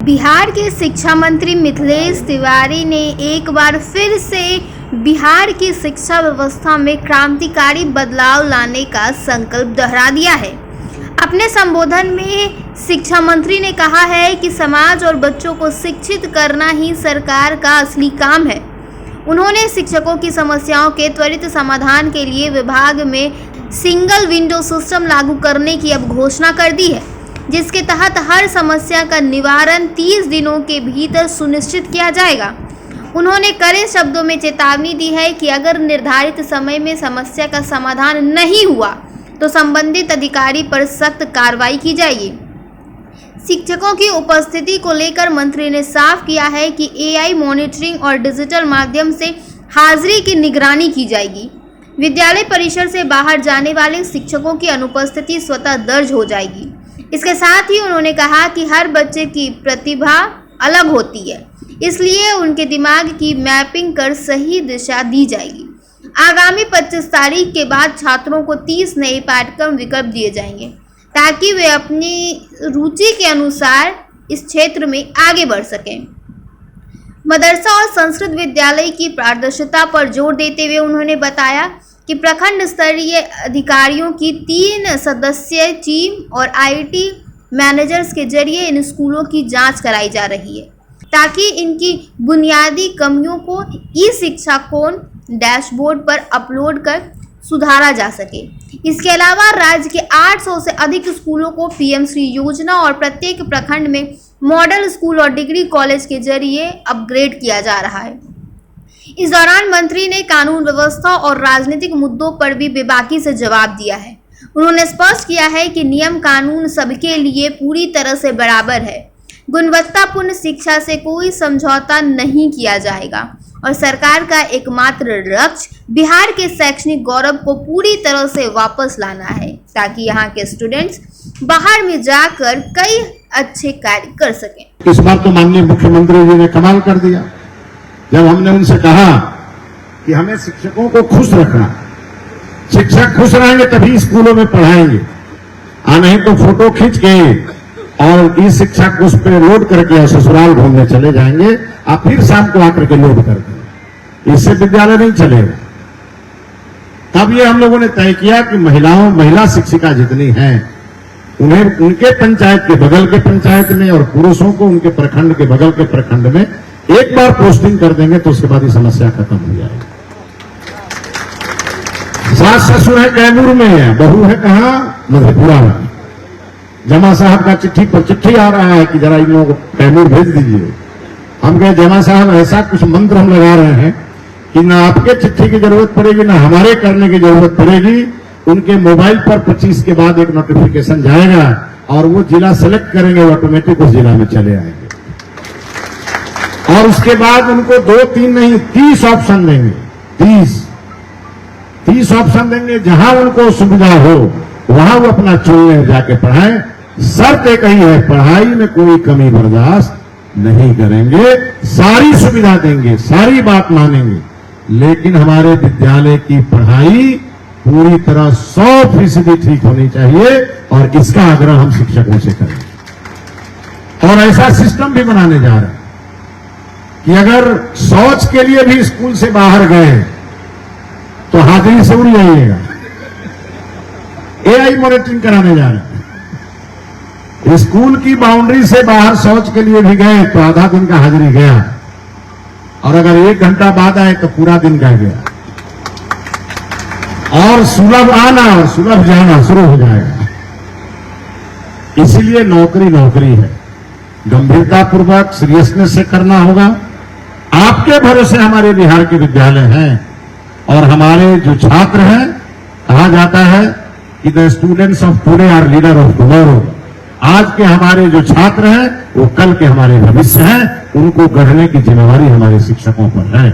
बिहार के शिक्षा मंत्री मिथिलेश तिवारी ने एक बार फिर से बिहार की शिक्षा व्यवस्था में क्रांतिकारी बदलाव लाने का संकल्प दोहरा दिया है। अपने संबोधन में शिक्षा मंत्री ने कहा है कि समाज और बच्चों को शिक्षित करना ही सरकार का असली काम है। उन्होंने शिक्षकों की समस्याओं के त्वरित समाधान के लिए विभाग में सिंगल विंडो सिस्टम लागू करने की अब घोषणा कर दी है, जिसके तहत हर समस्या का निवारण 30 दिनों के भीतर सुनिश्चित किया जाएगा। उन्होंने कड़े शब्दों में चेतावनी दी है कि अगर निर्धारित समय में समस्या का समाधान नहीं हुआ तो संबंधित अधिकारी पर सख्त कार्रवाई की जाएगी। शिक्षकों की उपस्थिति को लेकर मंत्री ने साफ किया है कि AI मॉनिटरिंग और डिजिटल माध्यम से हाजिरी की निगरानी की जाएगी। विद्यालय परिसर से बाहर जाने वाले शिक्षकों की अनुपस्थिति स्वतः दर्ज हो जाएगी। इसके साथ ही उन्होंने कहा कि हर बच्चे की प्रतिभा अलग होती है, इसलिए उनके दिमाग की मैपिंग कर सही दिशा दी जाएगी। आगामी 25 तारीख के बाद छात्रों को 30 नए पाठ्यक्रम विकल्प दिए जाएंगे ताकि वे अपनी रुचि के अनुसार इस क्षेत्र में आगे बढ़ सकें। मदरसा और संस्कृत विद्यालय की पारदर्शिता पर जोर देते हुए उन्होंने बताया कि प्रखंड स्तरीय अधिकारियों की 3 सदस्यीय टीम और IT मैनेजर्स के जरिए इन स्कूलों की जांच कराई जा रही है ताकि इनकी बुनियादी कमियों को ई-शिक्षा कोण डैशबोर्ड पर अपलोड कर सुधारा जा सके। इसके अलावा राज्य के 800 से अधिक स्कूलों को PM श्री योजना और प्रत्येक प्रखंड में मॉडल स्कूल और डिग्री कॉलेज के जरिए अपग्रेड किया जा रहा है। इस दौरान मंत्री ने कानून व्यवस्था और राजनीतिक मुद्दों पर भी बेबाकी से जवाब दिया है। उन्होंने स्पष्ट किया है कि नियम कानून सबके लिए पूरी तरह से बराबर है। गुणवत्तापूर्ण शिक्षा से कोई समझौता नहीं किया जाएगा और सरकार का एकमात्र लक्ष्य बिहार के शैक्षणिक गौरव को पूरी तरह से वापस लाना है ताकि यहाँ के स्टूडेंट्स बाहर में जाकर कई अच्छे कार्य कर सकें। इस बार तो माननीय मुख्यमंत्री जी ने कमाल कर दिया जब हमने उनसे कहा कि हमें शिक्षकों को खुश रखना, शिक्षक खुश रहेंगे तभी स्कूलों में पढ़ाएंगे, नहीं तो फोटो खींच के और ई शिक्षा को उस पर लोड करके ससुराल घूमने चले जाएंगे, आप फिर शाम को आकर के लोड कर देंगे। इससे विद्यालय नहीं चलेगा। तब ये हम लोगों ने तय किया कि महिला शिक्षिका जितनी हैं उन्हें उनके पंचायत के बगल के पंचायत में और पुरुषों को उनके प्रखंड के बगल के प्रखंड में एक बार पोस्टिंग कर देंगे तो उसके बाद ये समस्या खत्म हो जाएगी। सास ससुर है कैमूर में है, बहू है कहाँ, मधेपुरा में। जमा साहब का चिट्ठी पर चिट्ठी आ रहा है कि जरा इन लोगों को कैमूर भेज दीजिए। हम कहे जमा साहब ऐसा कुछ मंत्र हम लगा रहे हैं कि ना आपके चिट्ठी की जरूरत पड़ेगी ना हमारे करने की जरूरत पड़ेगी। उनके मोबाइल पर 25 के बाद एक नोटिफिकेशन जाएगा और वो जिला सेलेक्ट करेंगे, ऑटोमेटिक उस जिला में चले आएंगे और उसके बाद उनको 2-3 नहीं 30 ऑप्शन देंगे। 30 ऑप्शन देंगे, जहां उनको सुविधा हो वहां वो अपना चुनने जाके पढ़ाएं। शर्त एक ही है, पढ़ाई में कोई कमी बर्दाश्त नहीं करेंगे, सारी सुविधा देंगे, सारी बात मानेंगे, लेकिन हमारे विद्यालय की पढ़ाई पूरी तरह 100% ठीक होनी चाहिए और इसका आग्रह हम शिक्षकों से करें। और ऐसा सिस्टम भी बनाने जा रहे हैं कि अगर शौच के लिए भी स्कूल से बाहर गए तो हाजिरी से उड़ जाइएगा। AI मॉनिटरिंग कराने जा रहे हैं। स्कूल की बाउंड्री से बाहर शौच के लिए भी गए तो आधा दिन का हाजिरी गया और अगर 1 घंटा बाद आए तो पूरा दिन का गया और सुलभ आना और सुलभ जाना शुरू हो जाएगा। इसीलिए नौकरी है, गंभीरतापूर्वक सीरियसनेस से करना होगा। आपके भरोसे हमारे बिहार के विद्यालय हैं और हमारे जो छात्र हैं, कहा जाता है कि the students of today are leader of tomorrow. आज के हमारे जो छात्र हैं वो कल के हमारे भविष्य हैं, उनको गढ़ने की जिम्मेवारी हमारे शिक्षकों पर है।